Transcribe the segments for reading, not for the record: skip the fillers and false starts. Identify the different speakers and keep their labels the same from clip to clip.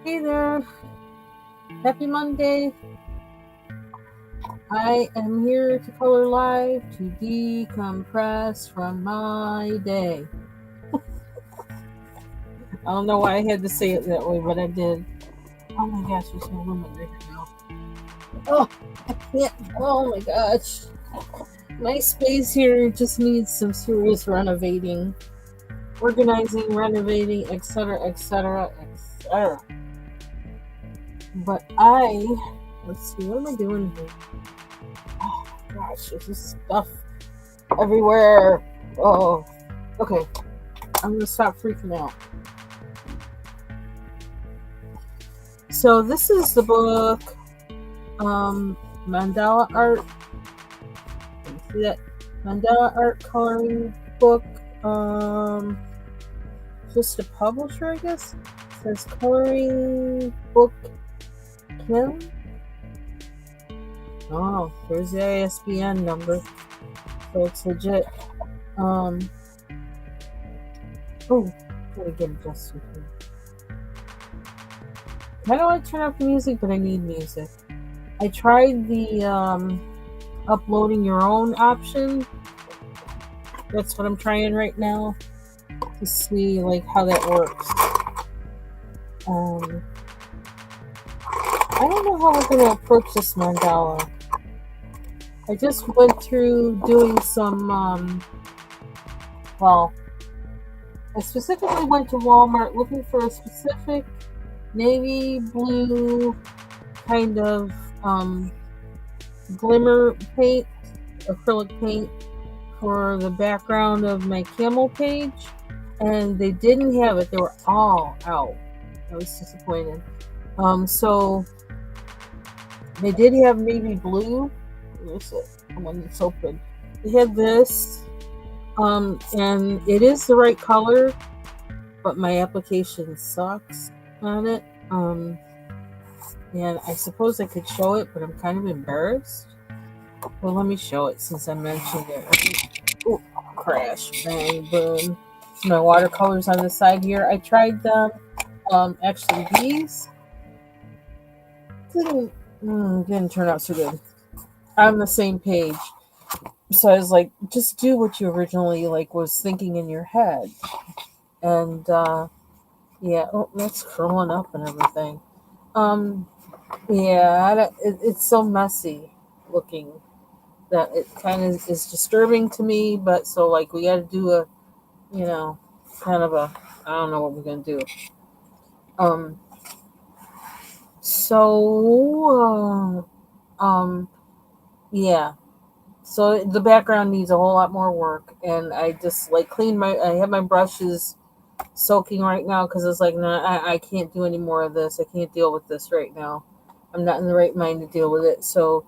Speaker 1: Hey there, happy Monday. I am here to color live to decompress from my day. I don't know why I had to say it that way, but I did. Oh my gosh, there's no room under here now. Oh, I can't. Oh my gosh. My space here just needs some serious renovating, organizing, renovating, etc., etc., etc. But let's see, what am I doing here? Oh gosh, there's just stuff everywhere. Oh, okay. I'm gonna stop freaking out. So this is the book, Mandala Art. Can you see that? Mandala Art coloring book. Just a publisher, I guess. It says coloring book Kim. Oh, there's the ISBN number, so it's legit. Oh, gotta get adjusted here. I don't want to turn off the music, but I need music. I tried the uploading your own option. That's what I'm trying right now to see like how that works. I don't know how we're gonna approach this mandala. I just went through doing some I specifically went to Walmart looking for a specific navy blue kind of glimmer paint, acrylic paint for the background of my camel page, and they didn't have it. They were all out. I was disappointed. So they did have navy blue. Where's it? The one that's open. They had this, and it is the right color, but my application sucks on it. And I suppose I could show it, but I'm kind of embarrassed. Well, let me show it since I mentioned it. Right? Ooh, crash, bang, boom. My watercolors on the side here. I tried them. Actually, these didn't turn out so good. On the same page, so I was like, just do what you originally was thinking in your head, and yeah. Oh, that's curling up and everything. Yeah, it's so messy looking that it kind of is disturbing to me. But so we got to do a, you know, kind of a, I don't know what we're gonna do. Um. So. Yeah. So the background needs a whole lot more work, and I just clean my. I have my brushes soaking right now because it's like, no, I can't do any more of this. I can't deal with this right now. I'm not in the right mind to deal with it. So,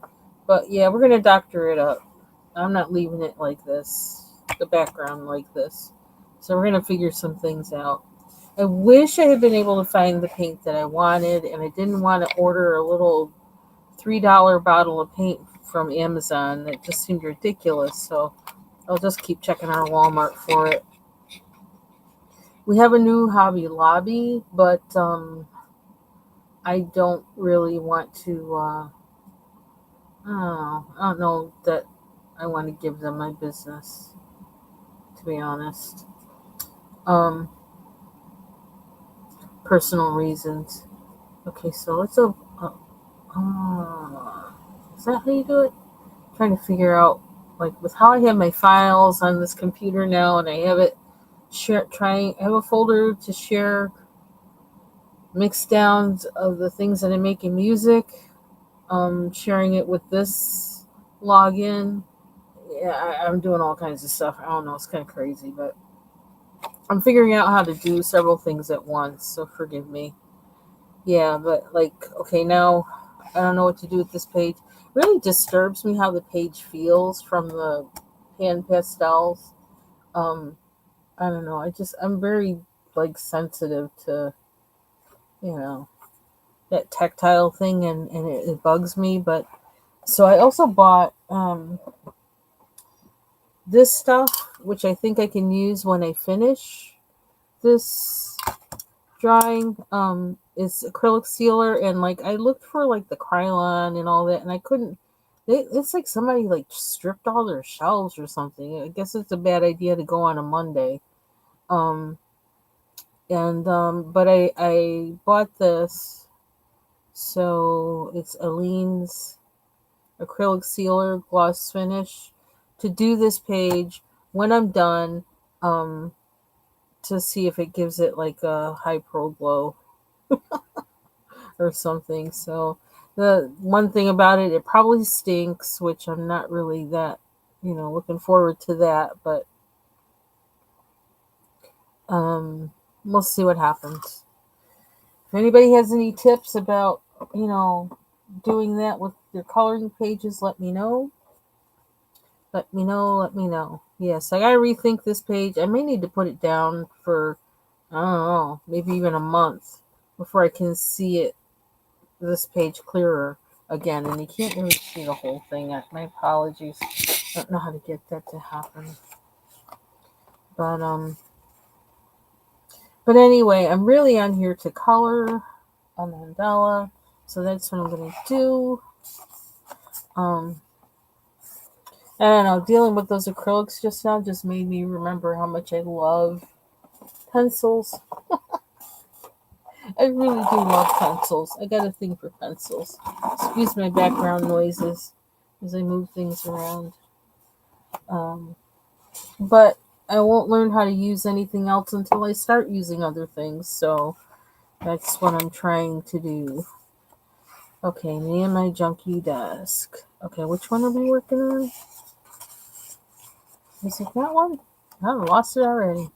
Speaker 1: but yeah, we're gonna doctor it up. I'm not leaving it like this, the background like this. So we're gonna figure some things out. I wish I had been able to find the paint that I wanted, and I didn't want to order a little $3 bottle of paint from Amazon. That just seemed ridiculous. So I'll just keep checking our Walmart for it. We have a new Hobby Lobby, but I don't really want to. I don't know that I want to give them my business, to be honest. Um, Personal reasons. Okay, so let's is that how you do it? Trying to figure out with how I have my files on this computer now, and I have it I have a folder to share mix downs of the things that I make in music, sharing it with this login. Yeah, I'm doing all kinds of stuff. I don't know, it's kind of crazy, but I'm figuring out how to do several things at once, so forgive me. Yeah, but okay, now I don't know what to do with this page. It really disturbs me how the page feels from the hand pastels. Um, I don't know. I'm very sensitive to, you know, that tactile thing, and it bugs me. But so I also bought this stuff, which I think I can use when I finish this drawing. it's acrylic sealer, and like I looked for like the Krylon and all that, and I couldn't. It's like somebody like stripped all their shelves or something. I guess it's a bad idea to go on a Monday. Um, and but I bought this, so it's Aleene's acrylic sealer gloss finish to do this page when I'm done. Um, to see if it gives it like a high pro glow or something. So the one thing about it, it probably stinks, which I'm not really that, looking forward to that. But um, we'll see what happens. If anybody has any tips about, doing that with your coloring pages, let me know. Let me know. Let me know. Yes, I gotta rethink this page. I may need to put it down for, I don't know, maybe even a month before I can see it, this page clearer again. And you can't really see the whole thing. My apologies. I don't know how to get that to happen. But anyway, I'm really on here to color a mandala. So that's what I'm gonna do. I don't know, dealing with those acrylics just now just made me remember how much I love pencils. I really do love pencils. I got a thing for pencils. Excuse my background noises as I move things around. Um, but I won't learn how to use anything else until I start using other things. So that's what I'm trying to do. Okay, me and my junky desk. Okay, which one are we working on? Is it that one? I lost it already.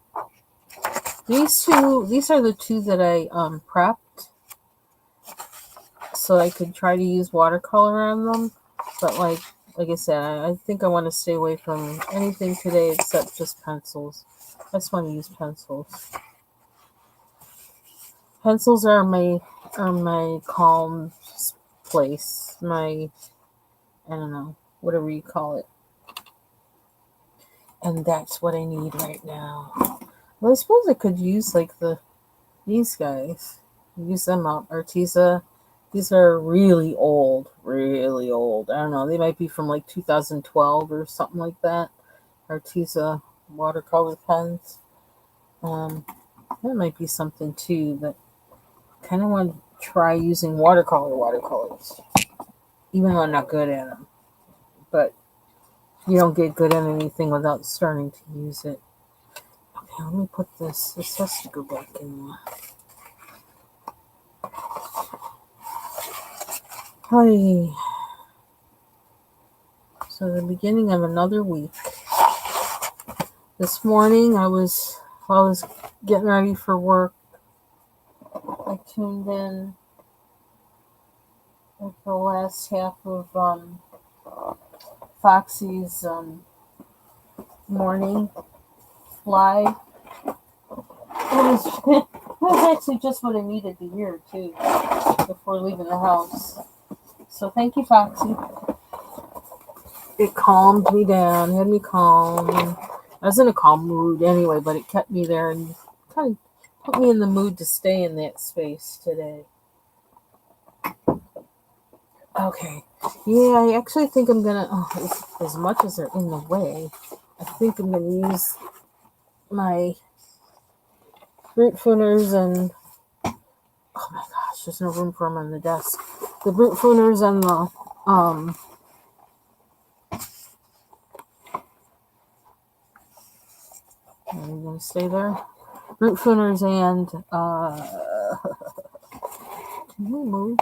Speaker 1: These are the two that I prepped so I could try to use watercolor on them. But like I said, I think I want to stay away from anything today except just pencils. I just want to use pencils. Pencils are my calm place. I don't know, whatever you call it. And that's what I need right now. Well, I suppose I could use like these guys. Use them up. Arteza. These are really old. Really old. I don't know. They might be from like 2012 or something like that. Arteza watercolor pens. That might be something too, but I kind of want to try using watercolors. Even though I'm not good at them. But you don't get good at anything without starting to use it. Okay, let me put this. This has to go back in there. Hi. So the beginning of another week. This morning while I was getting ready for work, I tuned in with the last half of Foxy's morning fly. It was actually just what I needed to hear too before leaving the house. So thank you, Foxy. It calmed me down, had me calm. I was in a calm mood anyway, but it kept me there and kind of put me in the mood to stay in that space today. Okay. Yeah, I actually think I'm gonna, as much as they're in the way, I think I'm gonna use my Brute Fooners and, oh my gosh, there's no room for them on the desk. The Brute Fooners and the, are you gonna stay there? Brute Fooners and, can we move?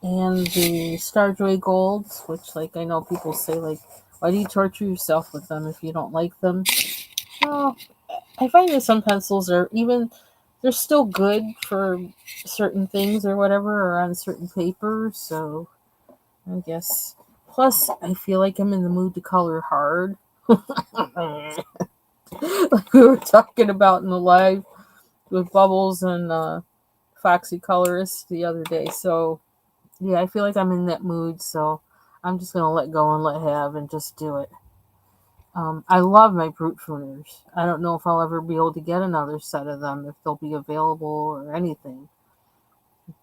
Speaker 1: And the Starjoy Golds, which, like, I know people say, like, why do you torture yourself with them if you don't like them? Well, I find that some pencils they're still good for certain things or whatever, or on certain paper, so I guess. Plus, I feel like I'm in the mood to color hard. Like we were talking about in the live with Bubbles and Foxy Colorist the other day, so yeah, I feel like I'm in that mood, so I'm just gonna let go and let have and just do it. I love my brute fooners. I don't know if I'll ever be able to get another set of them, if they'll be available or anything.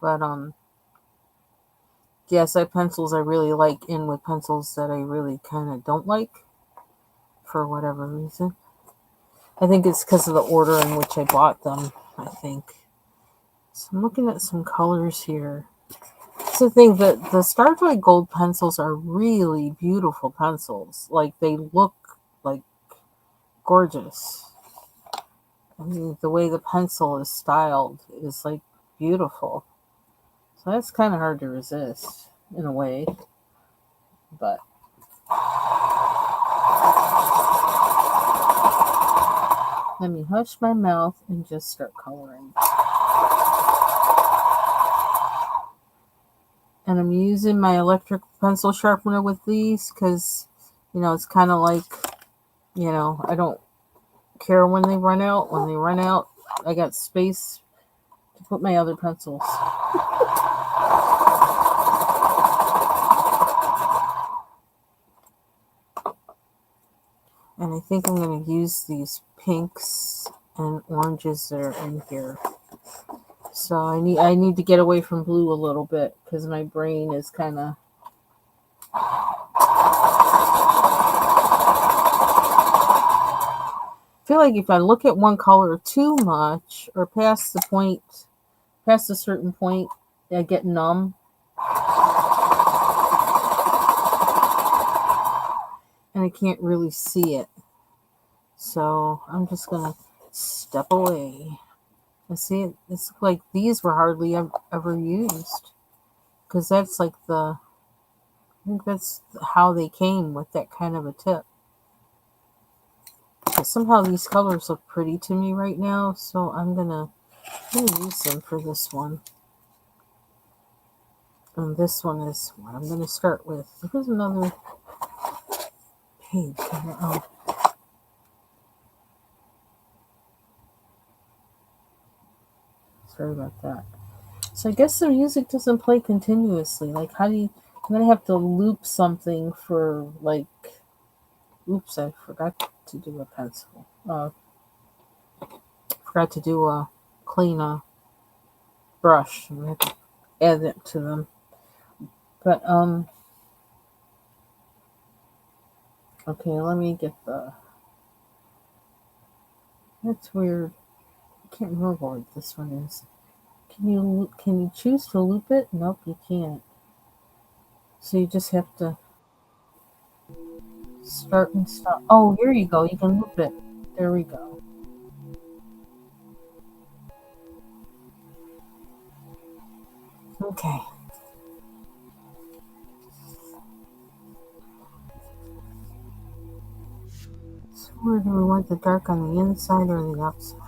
Speaker 1: But GSI pencils I really like in with pencils that I really kind of don't like for whatever reason. I think it's because of the order in which I bought them, I think. So I'm looking at some colors here. It's the thing that the Starjoy Gold pencils are really beautiful pencils. Like, they look like gorgeous. I mean, the way the pencil is styled is like beautiful. So that's kind of hard to resist in a way. But let me hush my mouth and just start coloring. And I'm using my electric pencil sharpener with these because, it's kind of like, I don't care when they run out. When they run out, I got space to put my other pencils. And I think I'm going to use these pinks and oranges that are in here. So I need to get away from blue a little bit because my brain is kind of... I feel like if I look at one color too much or past a certain point, I get numb. And I can't really see it. So I'm just going to step away. I see it's like these were hardly ever used. Because that's like I think that's how they came, with that kind of a tip. But somehow these colors look pretty to me right now, so I'm gonna use them for this one. And this one is what I'm gonna start with. Here's another page. Oh. Sorry about that. So I guess the music doesn't play continuously. Like, how do you... I'm gonna have to loop something for, like... Oops, I forgot to do a pencil. Forgot to do a clean brush. I'm gonna have to add it to them. But, okay, let me get the... That's weird. I can't remember what this one is. Can you choose to loop it? Nope, you can't. So you just have to start and stop. Oh, here you go. You can loop it. There we go. Okay. So where do we want the dark, on the inside or the outside?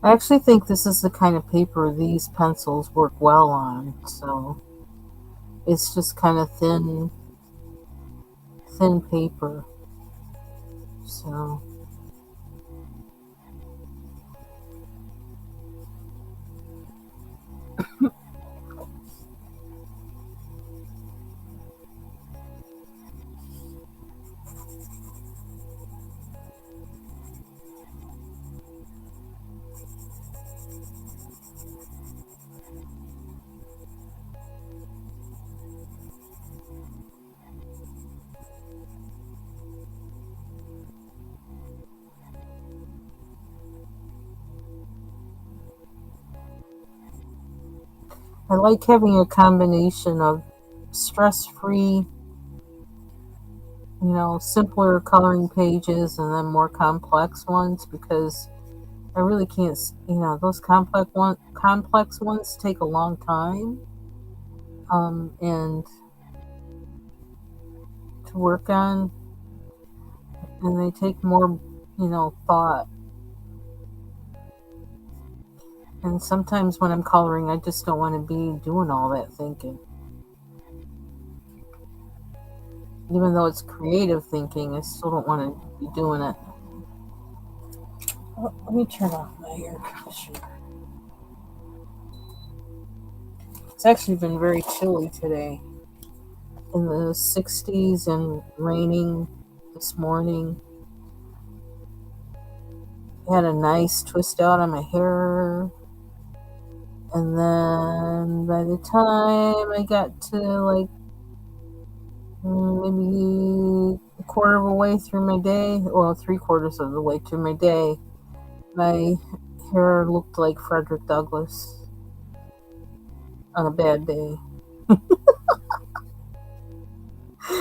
Speaker 1: I actually think this is the kind of paper these pencils work well on. So it's just kind of thin paper. So I like having a combination of stress-free, simpler coloring pages and then more complex ones, because I really can't, those complex ones take a long time, and to work on, and they take more, thought. And sometimes when I'm coloring, I just don't want to be doing all that thinking. Even though it's creative thinking, I still don't want to be doing it. Oh, let me turn off my air conditioner. It's actually been very chilly today. in the 60s and raining this morning. Had a nice twist out on my hair. And then by the time I got to like maybe a quarter of a way through my day, well, three-quarters of the way through my day, my hair looked like Frederick Douglass on a bad day.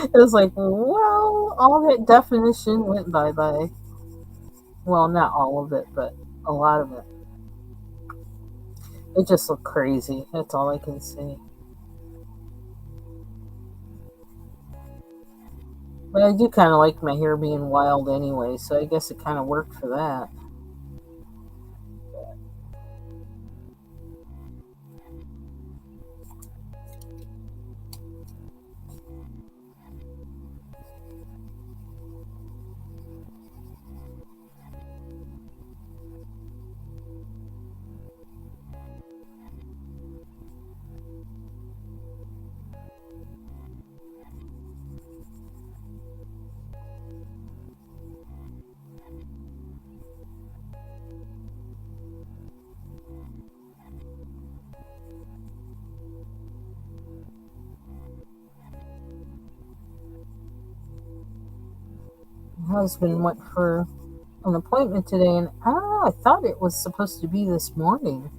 Speaker 1: It was like, well, all that definition went bye-bye. Well, not all of it, but a lot of it. It just looked crazy. That's all I can say. But I do kind of like my hair being wild anyway, so I guess it kind of worked for that. My husband went for an appointment today, and I don't know, I thought it was supposed to be this morning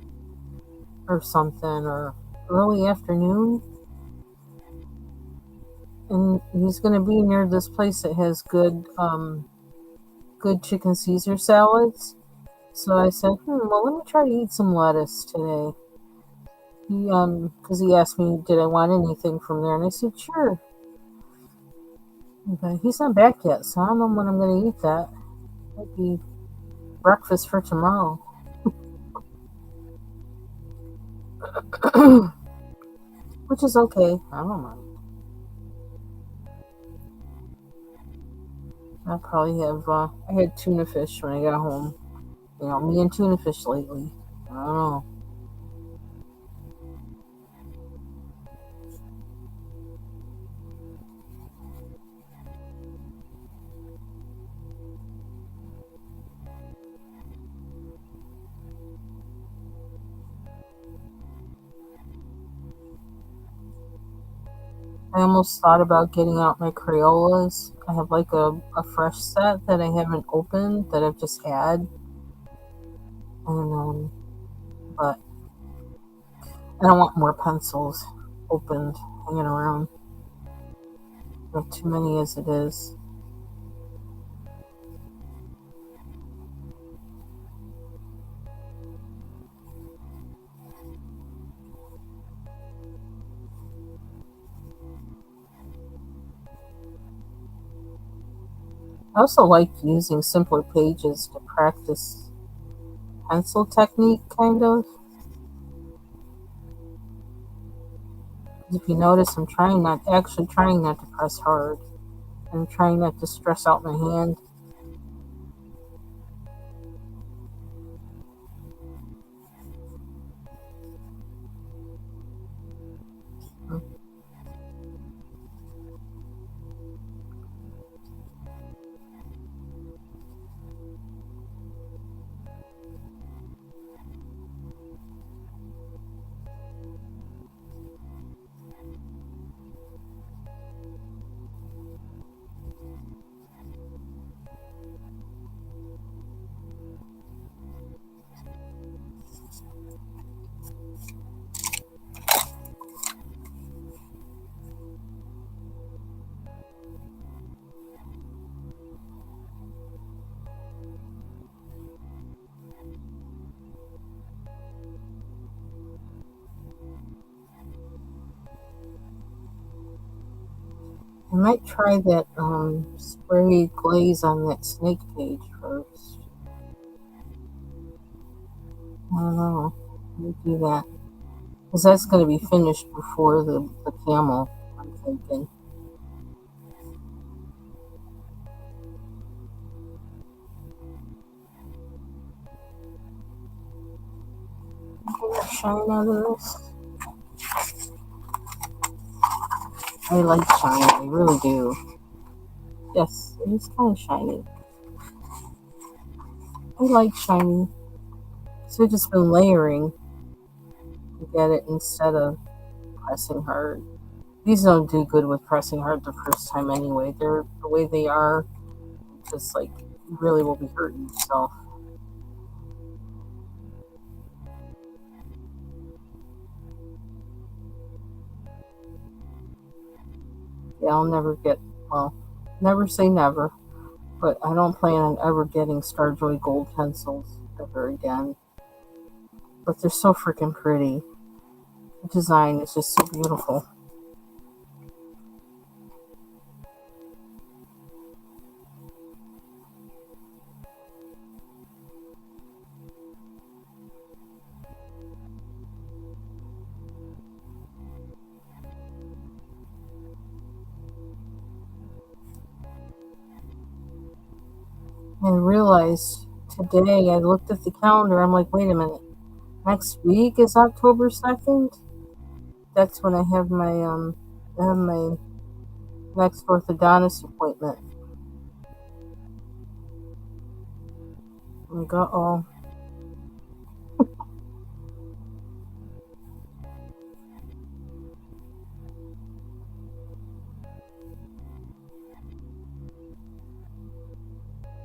Speaker 1: or something, or early afternoon. And he's going to be near this place that has good chicken Caesar salads. So I said, well, let me try to eat some lettuce today. Because he asked me, did I want anything from there, and I said, sure. But he's not back yet, so I don't know when I'm going to eat that. Might be breakfast for tomorrow. Which is okay. I don't mind. I'll probably have, I had tuna fish when I got home. You know, me and tuna fish lately. I don't know. I almost thought about getting out my Crayolas. I have like a fresh set that I haven't opened that I've just had. And, but I don't want more pencils opened hanging around. I have too many as it is. I also like using simpler pages to practice pencil technique, kind of. If you notice, I'm trying not to press hard. I'm trying not to stress out my hand. I might try that spray glaze on that snake page first. I don't know. Let me do that. Because that's going to be finished before the camel, I'm thinking. Shine out of this. I like shiny. I really do. Yes, it is kind of shiny. I like shiny. So I've just been layering to get it instead of pressing hard. These don't do good with pressing hard the first time anyway. They're the way they are, just like you really will be hurting yourself. Yeah, I'll never get, well, never say never, but I don't plan on ever getting Starjoy gold pencils ever again. But they're so freaking pretty. The design is just so beautiful. And I realized today, I looked at the calendar, I'm like, wait a minute, next week is October 2nd? That's when I have my next orthodontist appointment. I'm like, uh-oh.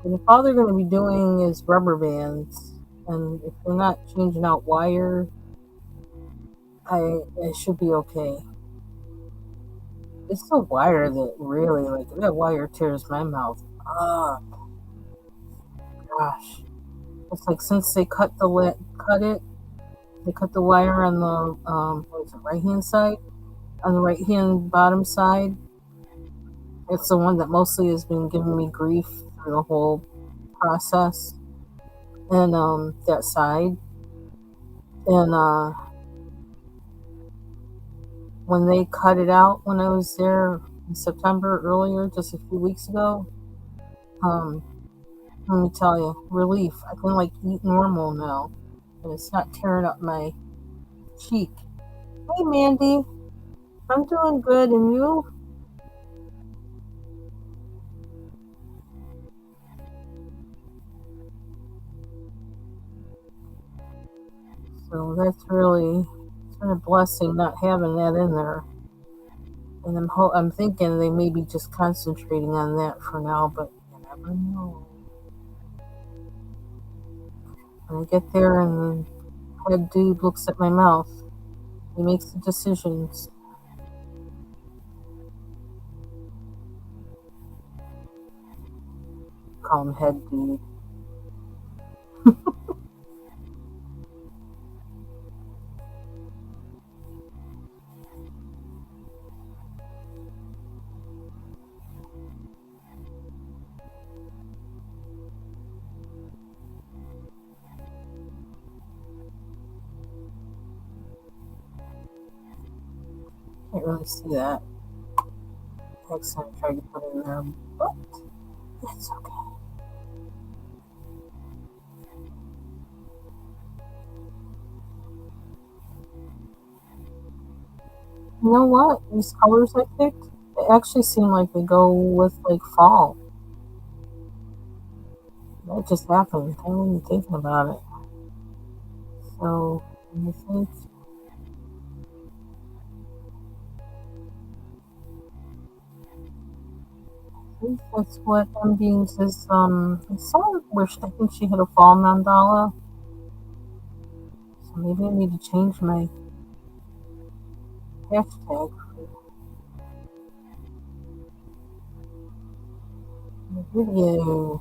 Speaker 1: And if all they're going to be doing is rubber bands, and if they're not changing out wire, I should be okay. It's the wire that really, like, that wire tears my mouth. Oh, gosh. It's like since they cut it, they cut the wire on the, what is it, right hand side? On the right hand bottom side. It's the one that mostly has been giving me grief through the whole process. And, that side. And, when they cut it out when I was there in September earlier, just a few weeks ago, um, let me tell you, relief. I can like eat normal now, and it's not tearing up my cheek. Hey, Mandy, I'm doing good, and you? So that's really, it's been a blessing not having that in there. And I'm thinking they may be just concentrating on that for now, but you never know. When I get there and the head dude looks at my mouth, he makes the decisions. Call him head dude. Can't really see that. Next time I try to put it in there, but it's okay. You know what? These colors I picked, they actually seem like they go with like fall. That just happened. I wasn't even thinking about it. So I think that's what M Beans is. I saw where I think she had a fall mandala. So maybe I need to change my hashtag for the video.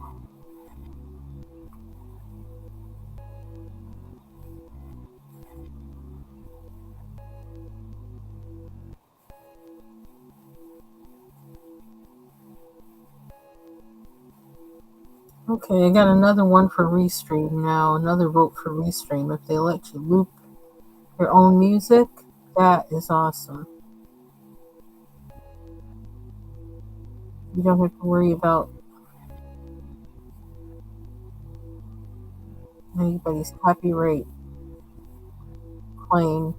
Speaker 1: Okay, I got another one for Restream now. Another vote for Restream. If they let you loop your own music, that is awesome. You don't have to worry about anybody's copyright claims.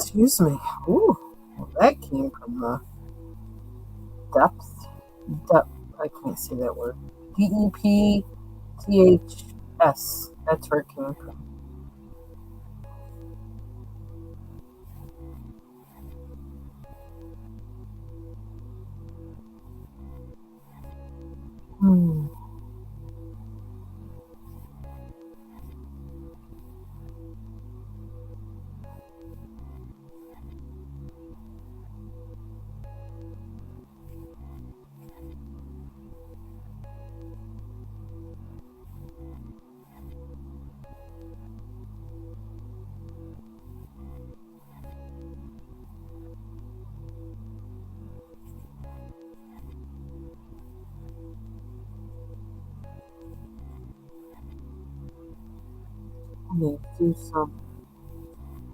Speaker 1: Excuse me. Ooh, well, that came from the depth. Depth. I can't say that word. DEPTHS. That's where it came from. Hmm. I need to do some.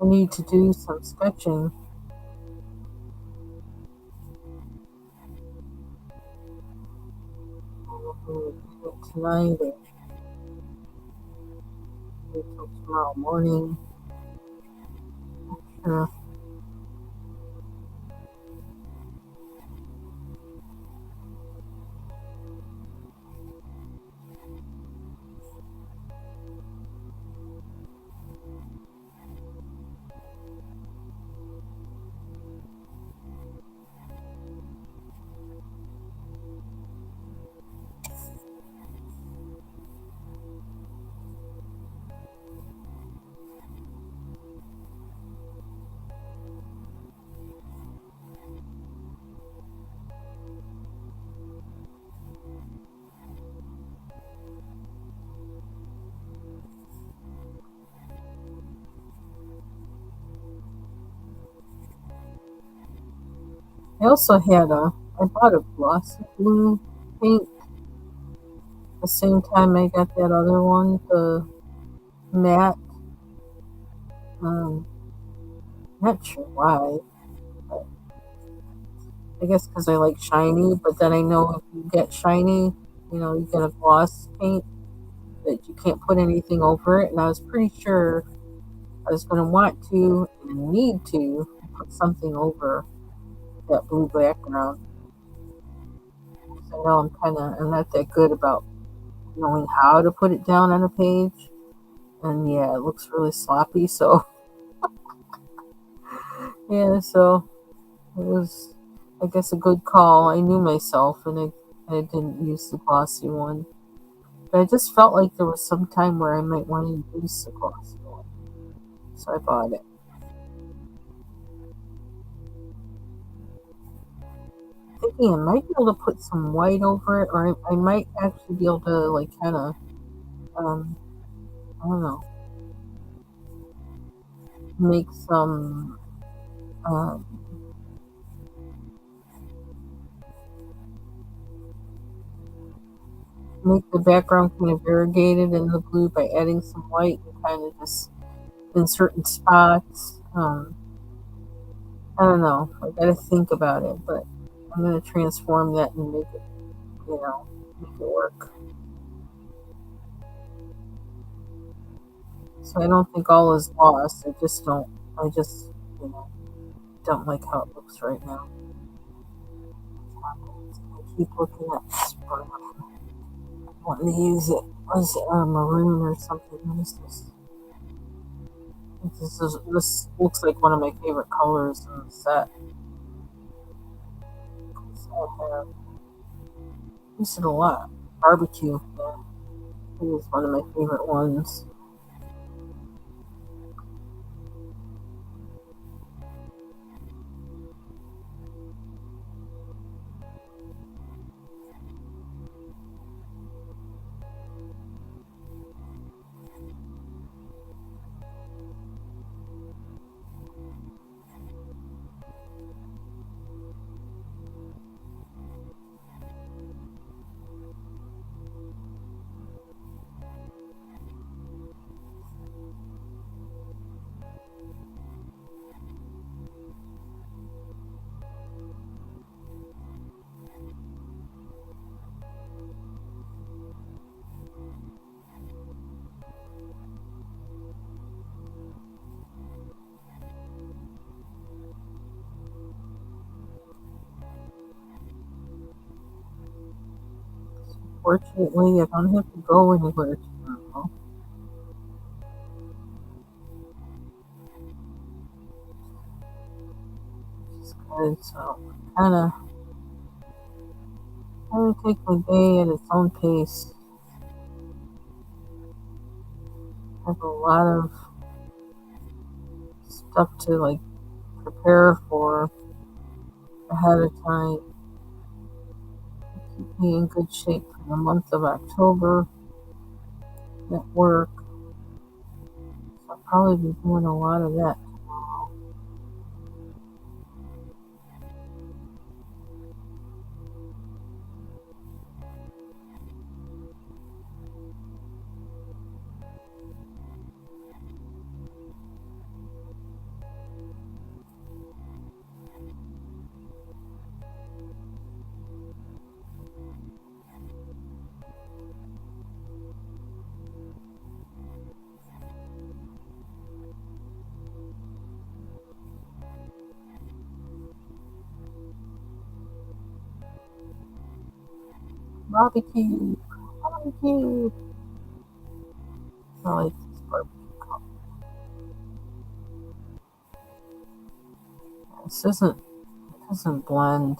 Speaker 1: I need to do some sketching tonight or wait till tomorrow morning. Sure. I also had I bought a glossy blue paint the same time I got that other one, the matte. Um, Not sure why, but I guess because I like shiny. But then I know if you get shiny, you get a gloss paint that you can't put anything over it. And I was pretty sure I was going to want to and need to put something over that blue background. So I know I'm not that good about knowing how to put it down on a page. And yeah, it looks really sloppy. So yeah, so it was, I guess, a good call. I knew myself, and I didn't use the glossy one. But I just felt like there was some time where I might want to use the glossy one, so I bought it. Thinking I might be able to put some white over it, or I might actually be able to like kind of, um, I don't know, make some, um, make the background kind of variegated in the blue by adding some white and kind of just in certain spots. I don't know. I gotta think about it, but I'm gonna transform that and make it, you know, make it work. So I don't think all is lost. I just, you know, don't like how it looks right now. I keep looking at spray, wanting to use it. Was it maroon or something? What is this? This looks like one of my favorite colors in the set. So I have used it a lot. Barbecue. Yeah, it is one of my favorite ones. Fortunately, I don't have to go anywhere tomorrow. Which is good. So kind of take my day at its own pace. I have a lot of stuff to like prepare for ahead of time. Keep me in good shape for the month of October at work. So I'll probably be doing a lot of that tomorrow. Barbecue! Barbecue! I like this barbecue color. This doesn't blend.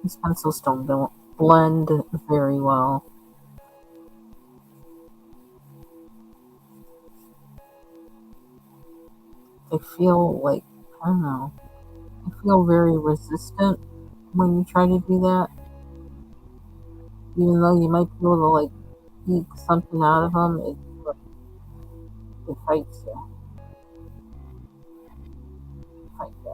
Speaker 1: These pencils don't blend very well. They feel like, I don't know, they feel very resistant when you try to do that. Even though you might be able to like eke something out of them, it fights you. Fight back.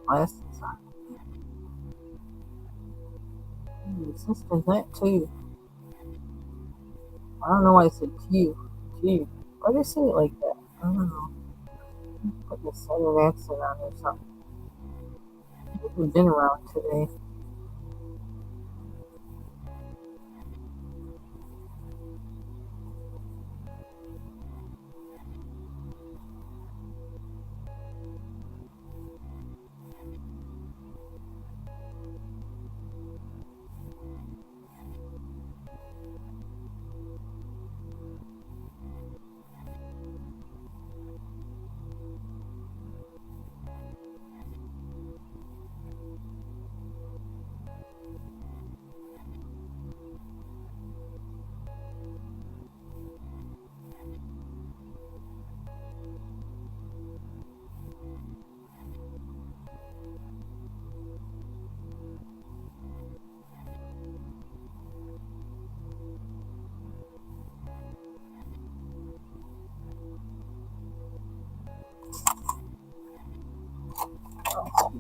Speaker 1: Glasses on. Resistant that too. I don't know why I said Q. Q. Why did I say it like that? I don't know. Put a southern accent on or something. We've been around today.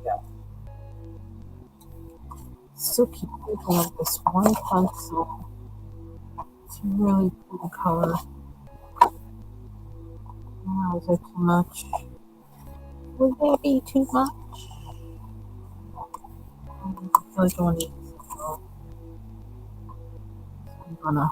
Speaker 1: Yeah. Still keep thinking of this one pencil. It's a really pretty color. Oh, is that too much? Would that be too much? I feel like I want to use it. So I'm gonna.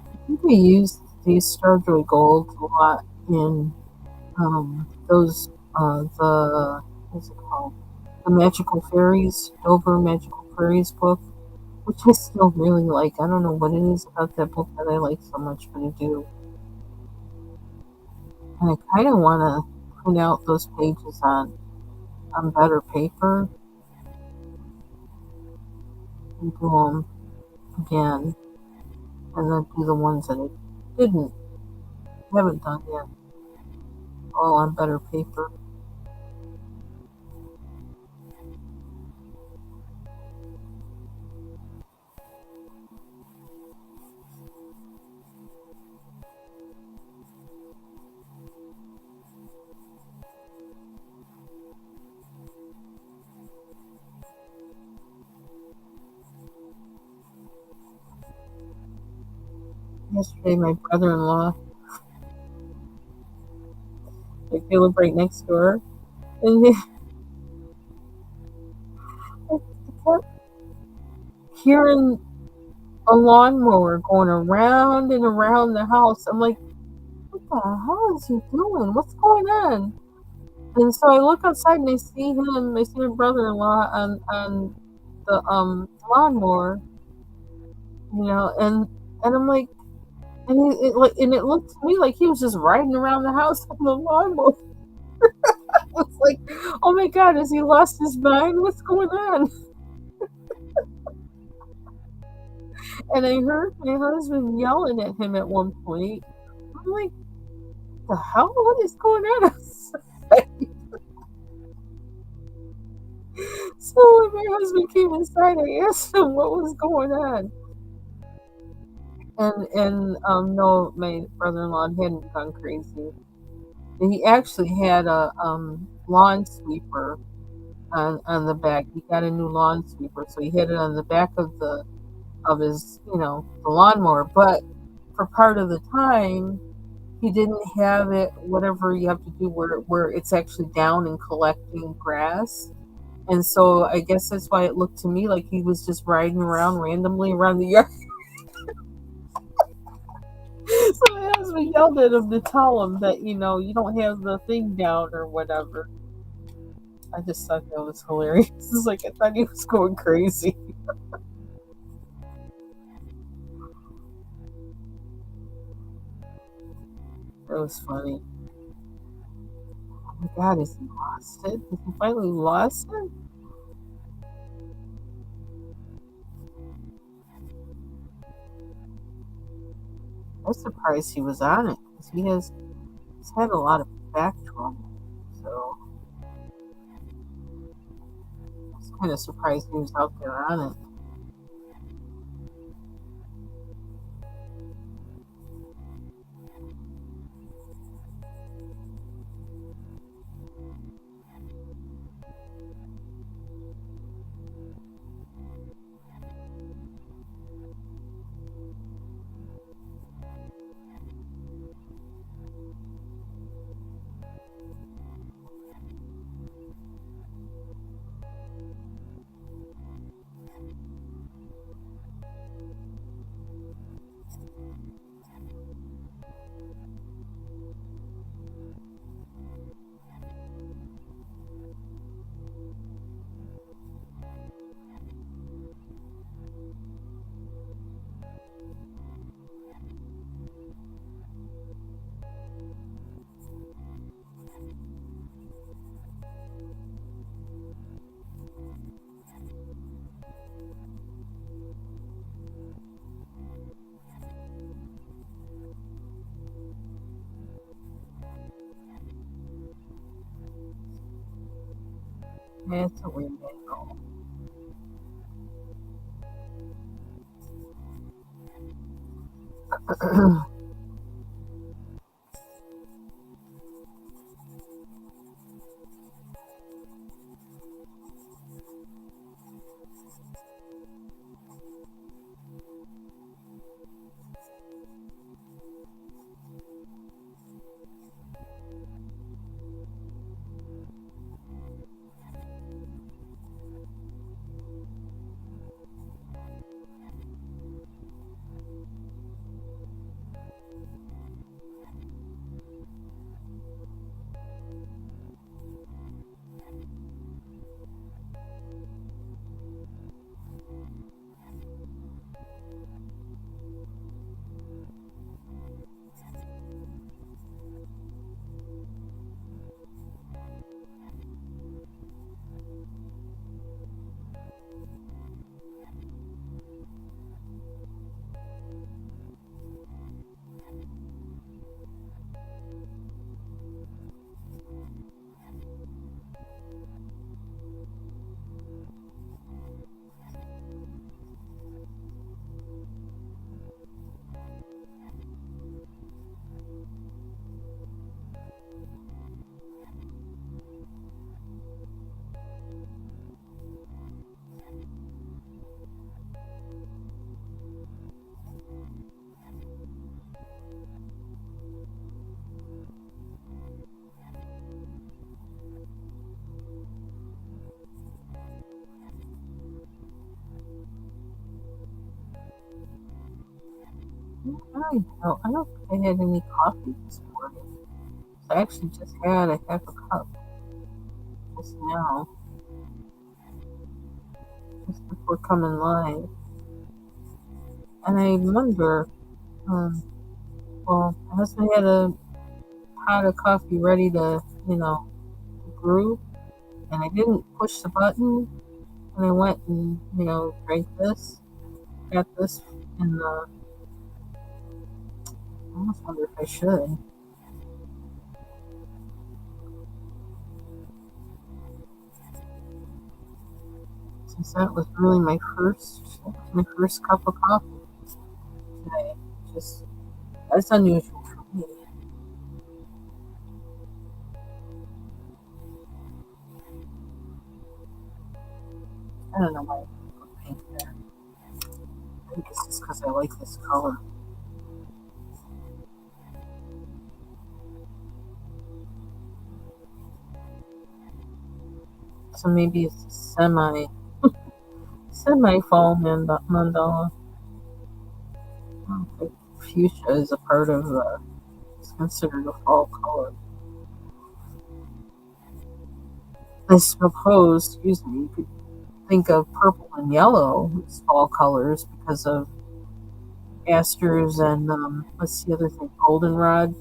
Speaker 1: I think we use these Starjoy Golds a lot in those the what's it called? The Magical Fairies, Dover Magical Fairies book, which I still really like. I don't know what it is about that book that I like so much, but I do. And I kind of want to print out those pages on better paper and do them again and then do the ones that I didn't haven't done yet, all on better paper. Yesterday, my brother-in-law, like they live right next door, and I kept hearing a lawnmower going around and around the house. I'm like, what the hell is he doing? What's going on? And so I look outside and I see my brother-in-law on the lawnmower, and I'm like, and it looked to me like he was just riding around the house on the lawnmower. I was like, oh my god, has he lost his mind? What's going on? And I heard my husband yelling at him at one point. I'm like, the hell? What is going on outside? So when my husband came inside, I asked him what was going on. And no, my brother-in-law hadn't gone crazy. He actually had a lawn sweeper on the back. He got a new lawn sweeper, so he had it on the back of his the lawnmower. But for part of the time, he didn't have it. Whatever you have to do, where it's actually down and collecting grass. And so I guess that's why it looked to me like he was just riding around randomly around the yard. So my husband yelled at him to tell him that you don't have the thing down or whatever. I just thought that was hilarious. It's like I thought he was going crazy. That was funny. Oh my god, has he lost it? Has he finally lost it? I was surprised he was on it because he's had a lot of back trouble. So I was kind of surprised he was out there on it. That's a weird angle. I don't think I had any coffee this morning. I actually just had a half a cup just now, just before coming live. And I wonder, um, well, my husband had a pot of coffee ready to, brew, and I didn't push the button, and I went and, drank this, got this, and I almost wonder if I should, since that was really my first cup of coffee today. Just, that's unusual for me. I don't know why I put pink there. I think it's just because I like this color. So maybe it's a semi fall mandala. I don't think fuchsia is a part of it's considered a fall color. I suppose, excuse me, you could think of purple and yellow as fall colors because of asters and what's the other thing? Goldenrod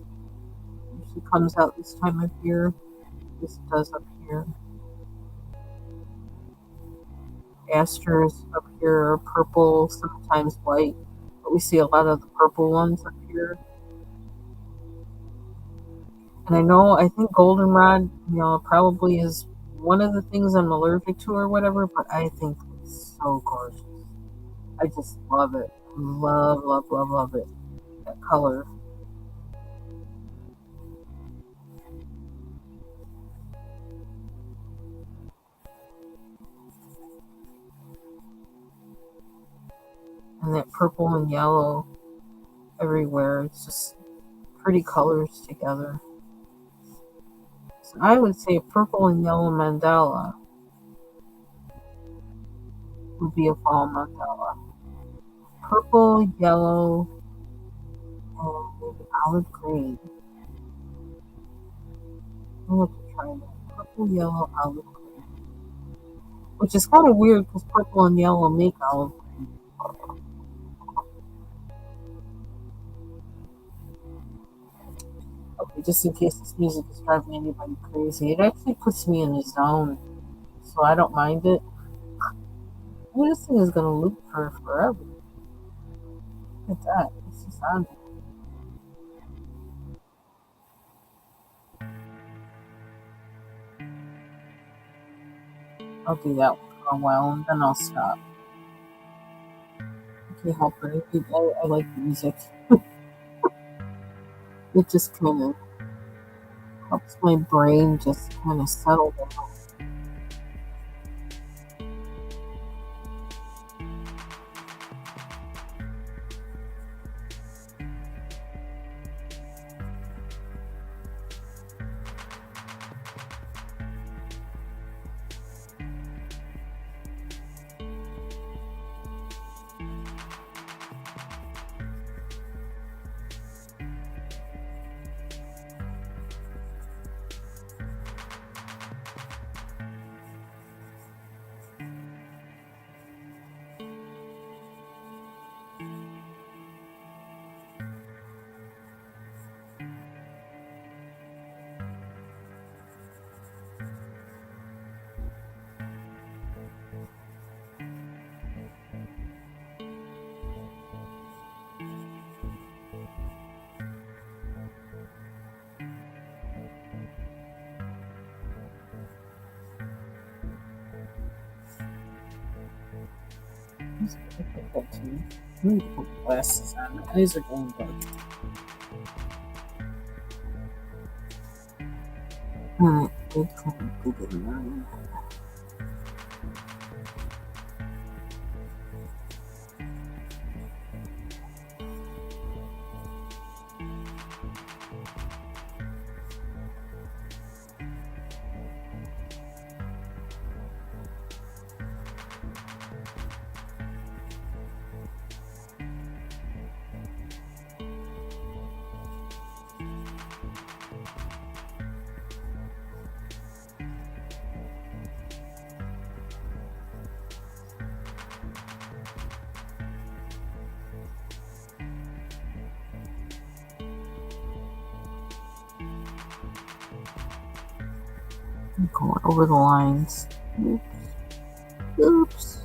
Speaker 1: usually comes out this time of year. This does up here. Asters up here are purple, sometimes white, but we see a lot of the purple ones up here. And I think goldenrod, probably is one of the things I'm allergic to or whatever, but I think it's so gorgeous. I just love it. Love, love, love, love it. That color. And that purple and yellow everywhere. It's just pretty colors together. So I would say purple and yellow mandala would be a fall mandala. Purple, yellow, and maybe olive green. I'm going to try that. Purple, yellow, olive green. Which is kind of weird because purple and yellow make olive green. Okay, just in case this music is driving anybody crazy, it actually puts me in the zone, so I don't mind it. I mean, this thing is gonna loop for forever. Look at that. It's just on. I'll do that for a while and then I'll stop. I can't help it. I like music. It just kind of helps my brain just kind of settle down. I need to put my glasses on. My eyes are going dark. Alright, good. I'm going over the lines. Oops. Oops.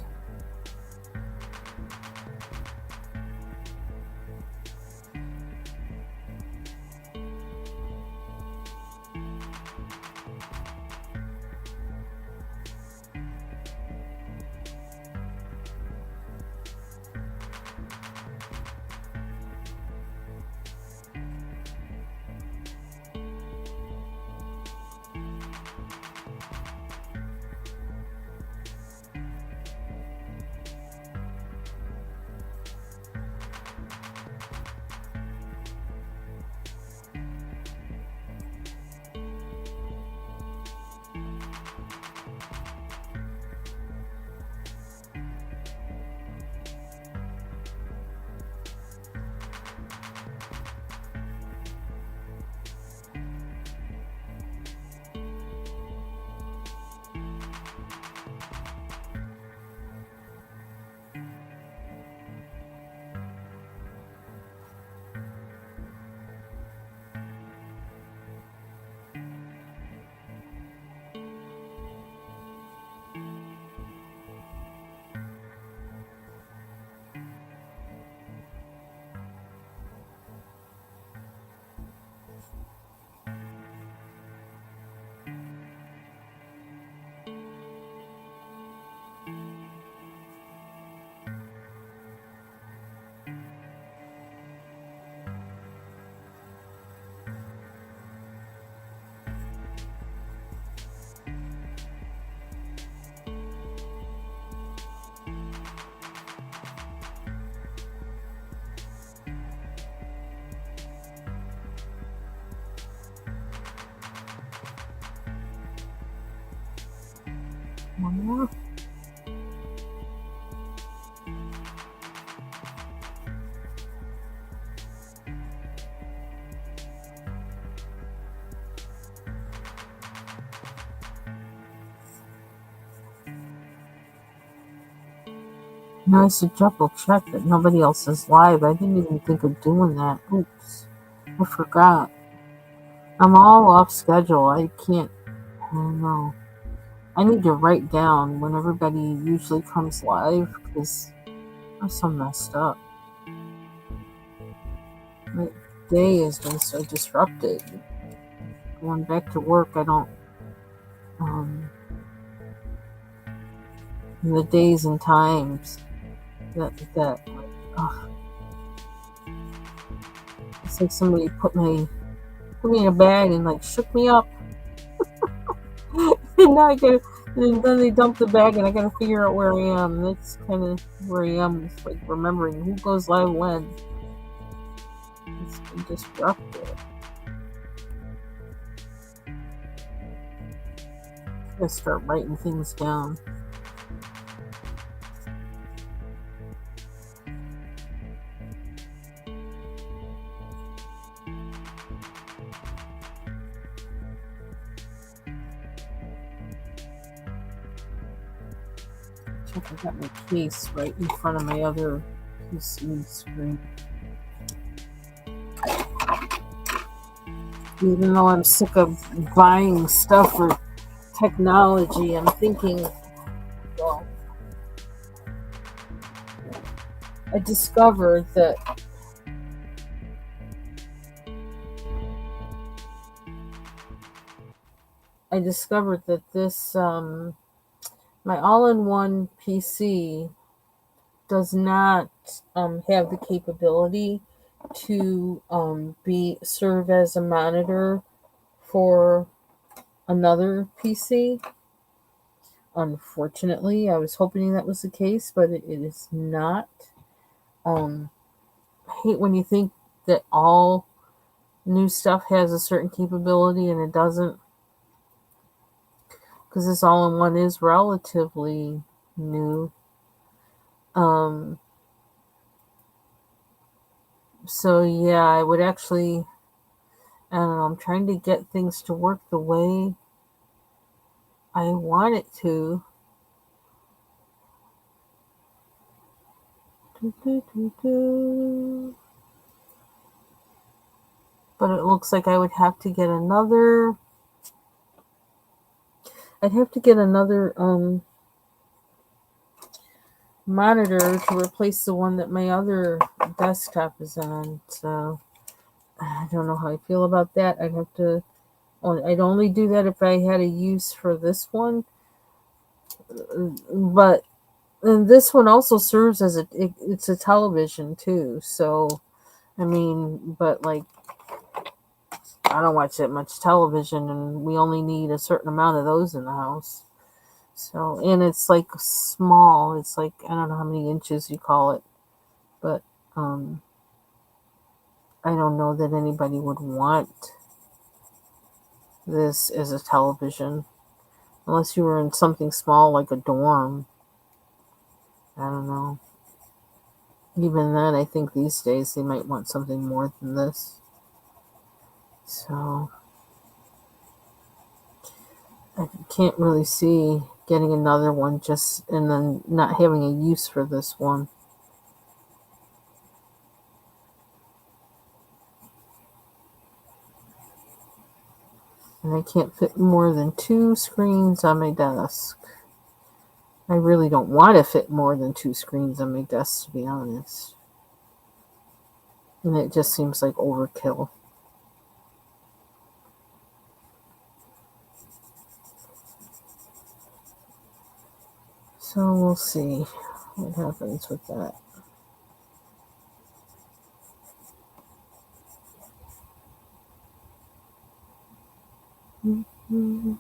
Speaker 1: One more. Nice to double check that nobody else is live. I didn't even think of doing that. Oops. I forgot. I'm all off schedule. I can't. I don't know. I need to write down when everybody usually comes live because I'm so messed up. My day has been so disrupted. Going back to work, I don't. The days and times that ugh, it's like somebody put me in a bag and like shook me up. And now I get, and then they dump the bag and I gotta figure out where I am. That's kind of where I am. It's like remembering who goes live when. It's been disrupted. I gotta start writing things down. Check, I got my case right in front of my other PC screen. Even though I'm sick of buying stuff for technology, I'm thinking, well, I discovered that this my all-in-one PC does not have the capability to serve as a monitor for another PC. Unfortunately, I was hoping that was the case, but it is not. I hate when you think that all new stuff has a certain capability and it doesn't, because this all-in-one is relatively new. So yeah, I would actually, I don't know, I'm trying to get things to work the way I want it to. But it looks like I would have to get another I'd have to get another monitor to replace the one that my other desktop is on. So I don't know how I feel about that. I'd have to. I'd only do that if I had a use for this one. But and this one also serves as it's a television too. So I mean, but like I don't watch that much television, and we only need a certain amount of those in the house. So, and it's like small. It's like I don't know how many inches you call it, but um, I don't know that anybody would want this as a television unless you were in something small like a dorm. I don't know. Even then, I think these days they might want something more than this. So I can't really see getting another one just and then not having a use for this one. And I can't fit more than 2 screens on my desk. I really don't want to fit more than 2 screens on my desk, to be honest. And it just seems like overkill. So we'll see what happens with that. Mm-hmm.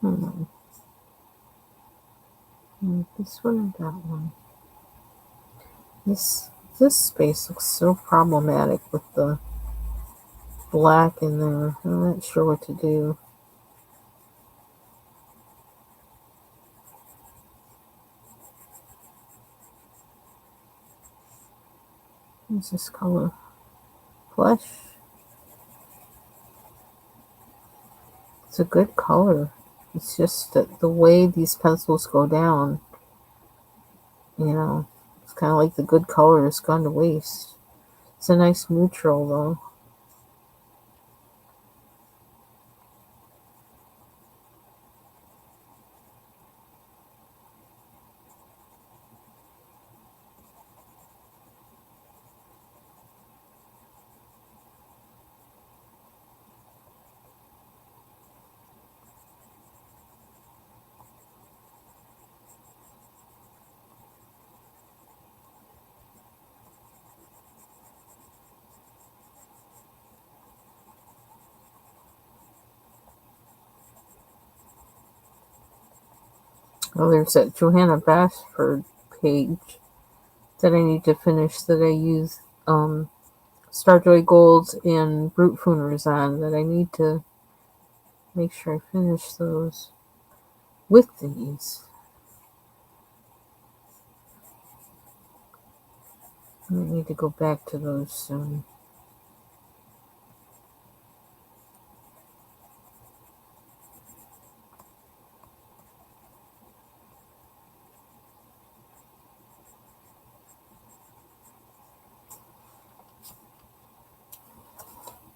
Speaker 1: Hmm. This one or that one? This space looks so problematic with the black in there. I'm not sure what to do. What's this color? Flesh? It's a good color. It's just that the way these pencils go down, it's kind of like the good color has gone to waste. It's a nice neutral though. Oh, there's that Johanna Bashford page that I need to finish that I use Starjoy Golds and Brute Fooners on that I need to make sure I finish those with these. I need to go back to those soon.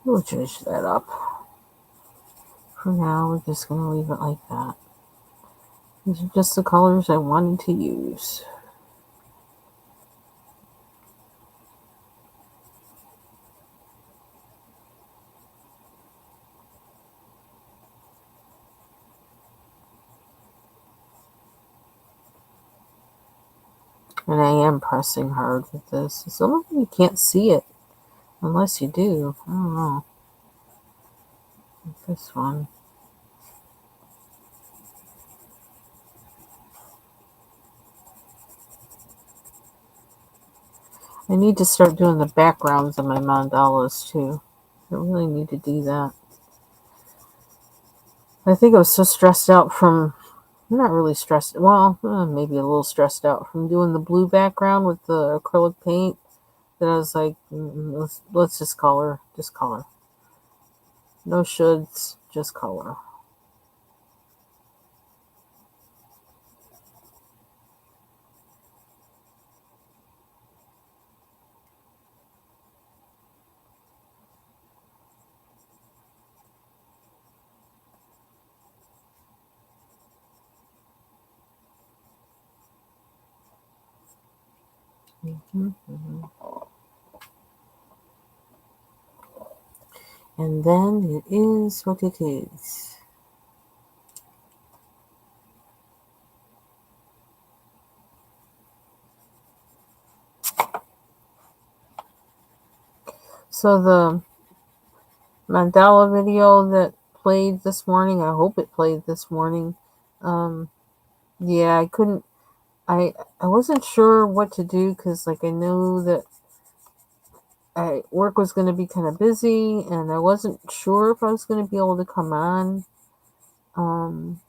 Speaker 1: We'll change that up. For now, we're just going to leave it like that. These are just the colors I wanted to use. And I am pressing hard with this. It's almost like you can't see it unless you do. I don't know. With this one. I need to start doing the backgrounds of my mandalas too. I really need to do that. I think I was so stressed out from, I'm not really stressed, well, maybe a little stressed out from doing the blue background with the acrylic paint that I was like, let's just color. No shoulds, just color. Mhm, mhm. And then it is what it is. So the Mandala video that played this morning, I hope it played this morning. Um, yeah, I couldn't. I wasn't sure what to do because like I knew that work was going to be kind of busy, and I wasn't sure if I was going to be able to come on um,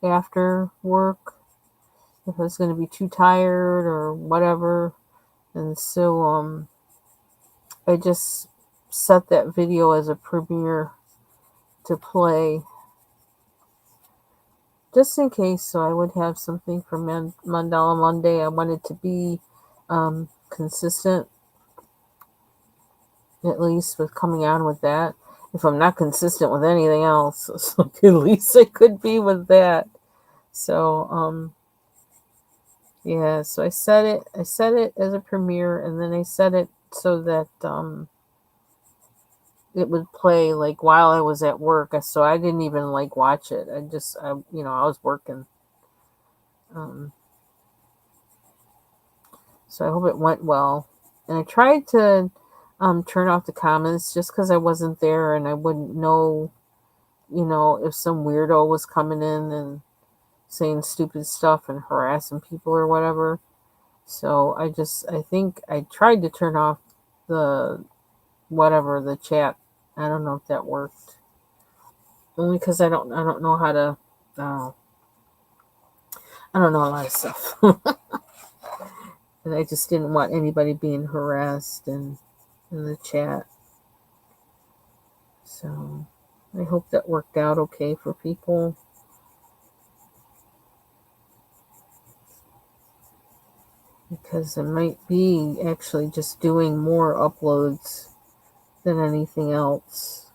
Speaker 1: after work, if I was going to be too tired or whatever. And so I just set that video as a premiere to play just in case, so I would have something for Mandala Monday. I wanted to be consistent, at least with coming on with that. If I'm not consistent with anything else, so at least I could be with that. So yeah, so I set it as a premiere, and then I set it so that it would play like while I was at work. So I didn't even like watch it. I was working. Um, so I hope it went well. And I tried to turn off the comments just because I wasn't there and I wouldn't know, if some weirdo was coming in and saying stupid stuff and harassing people or whatever. So I think I tried to turn off the the chat. I don't know if that worked. Only because I don't know how to. Uh, I don't know a lot of stuff, and I just didn't want anybody being harassed in the chat. So I hope that worked out okay for people, because it might be actually just doing more uploads than anything else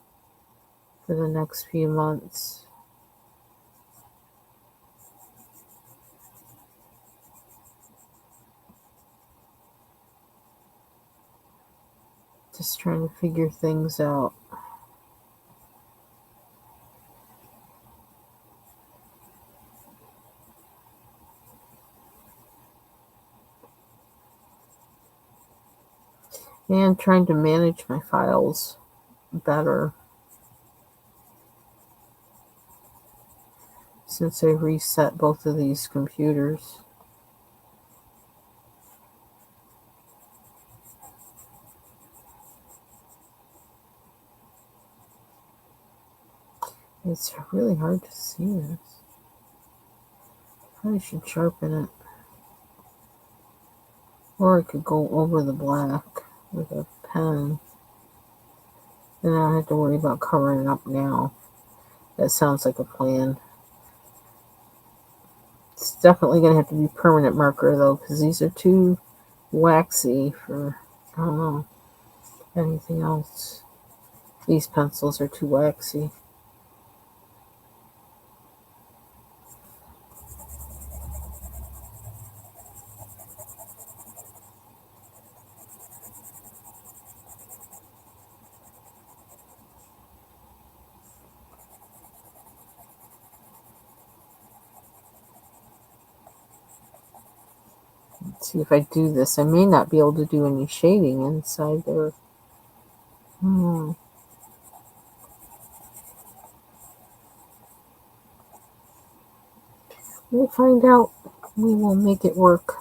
Speaker 1: for the next few months. Just trying to figure things out. And trying to manage my files better since I reset both of these computers. It's really hard to see this. Probably should sharpen it. Or I could go over the black with a pen. And I don't have to worry about covering it up now. That sounds like a plan. It's definitely going to have to be permanent marker though, because these are too waxy for, I don't know, anything else. These pencils are too waxy. Let's see if I do this. I may not be able to do any shading inside there. We'll find out. We will make it work.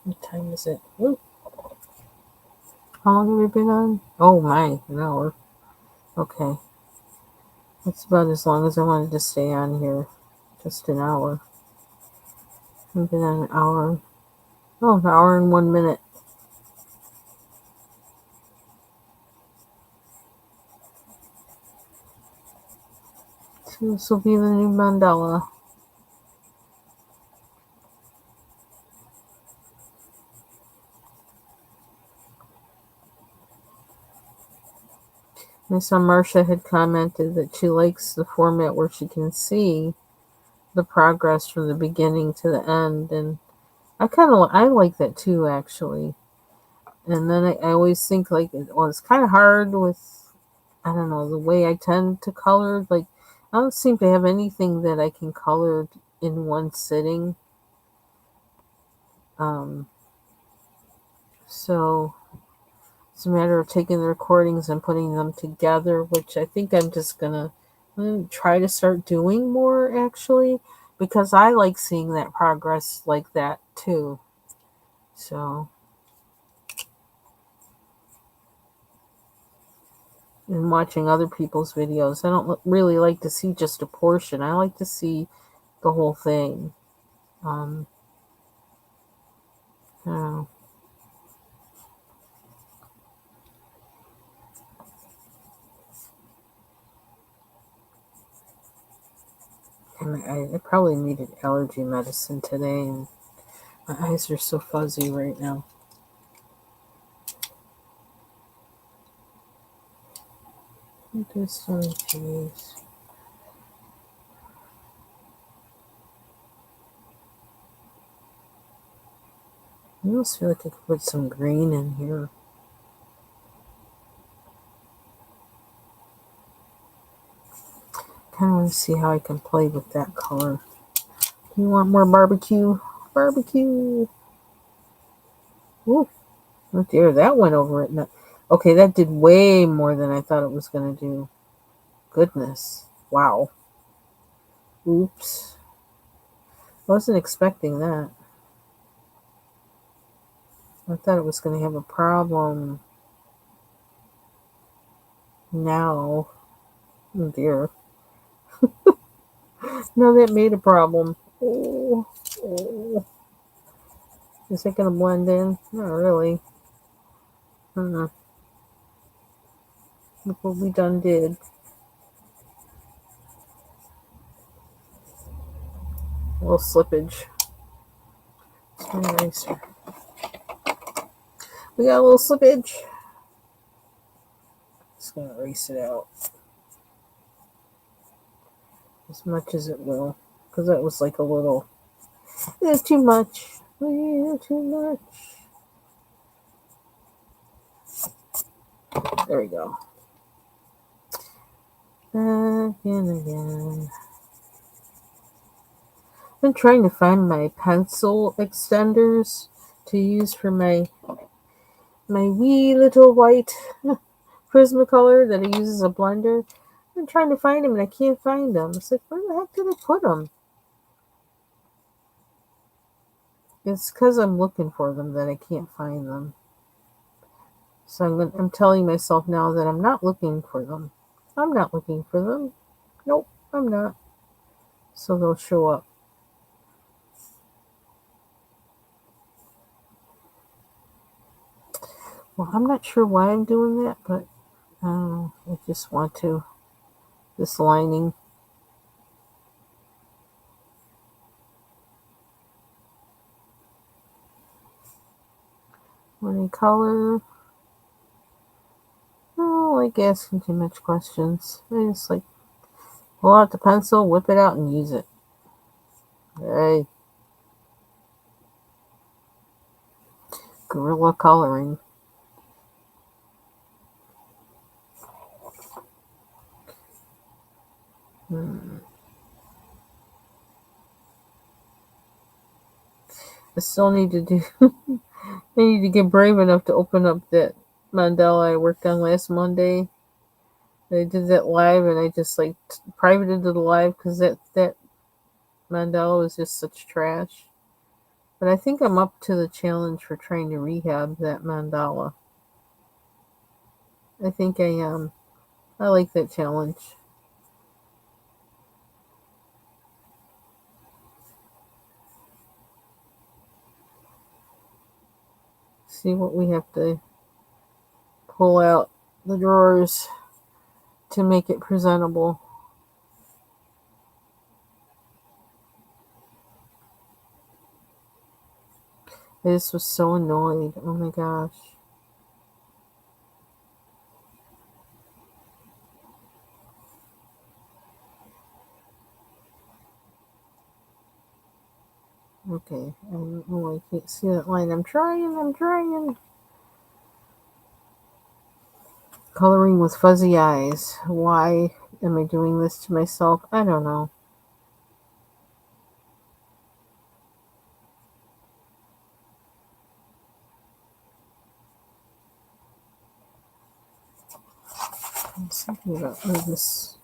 Speaker 1: What time is it? Ooh. How long have we been on? Oh my, an hour. Okay. That's about as long as I wanted to stay on here. Just an hour. We've been on an hour. Oh, an hour and 1 minute. So this will be the new mandala. I saw Marcia had commented that she likes the format where she can see the progress from the beginning to the end, and I like that too, actually. And then I always think like it's kind of hard with, I don't know, the way I tend to color. Like I don't seem to have anything that I can color in one sitting. Um, so it's a matter of taking the recordings and putting them together, which I think I'm gonna try to start doing more, actually, because I like seeing that progress like that too. So, and watching other people's videos, I don't really like to see just a portion. I like to see the whole thing. Um, uh, and I probably needed allergy medicine today, and my eyes are so fuzzy right now. Do some cheese. I almost feel like I could put some green in here. Kind of want to see how I can play with that color. Do you want more barbecue? Barbecue. Ooh, oh dear, that went over it. No. Okay, that did way more than I thought it was going to do. Goodness. Wow. Oops. I wasn't expecting that. I thought it was going to have a problem now. Oh dear. No, that made a problem. Oh, oh. Is it going to blend in? Not really. Look what we done did. A little slippage. Eraser. We got a little slippage. Just going to erase it out as much as it will. Because that was like a little. It's too much. Too much. There we go. Back in again. I'm trying to find my pencil extenders to use for my wee little white Prismacolor that I use as a blender. I'm trying to find them and I can't find them. It's like, where the heck did I put them? It's because I'm looking for them that I can't find them. So I'm telling myself now that I'm not looking for them. I'm not looking for them. Nope, I'm not. So they'll show up. Well, I'm not sure why I'm doing that, but I just want to. This lining. Any color? Oh, like asking too much questions. I just like pull out the pencil, whip it out, and use it. Hey, guerrilla coloring. I still need to do. I need to get brave enough to open up that mandala I worked on last Monday. I did that live, and I just like privated the live because that mandala was just such trash. But I think I'm up to the challenge for trying to rehab that mandala. I think I am. I like that challenge. See what we have to pull out the drawers to make it presentable. I just was so annoyed. Oh my gosh. Okay. I can't see that line. I'm trying. Coloring with fuzzy eyes. Why am I doing this to myself? I don't know. I'm thinking about this.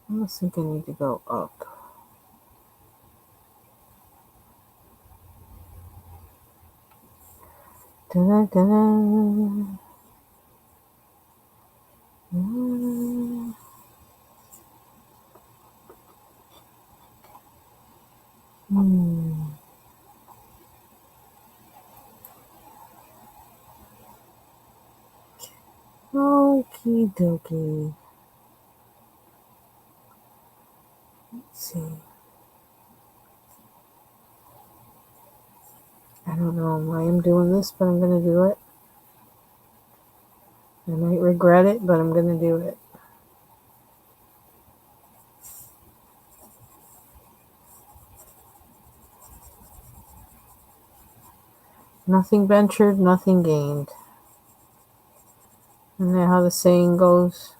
Speaker 1: I almost think I need to go up. Da-da-da-da. Hmm. Okie dokie. Let's see. I don't know why I'm doing this, but I'm going to do it. I might regret it, but I'm going to do it. Nothing ventured, nothing gained. Isn't that how the saying goes?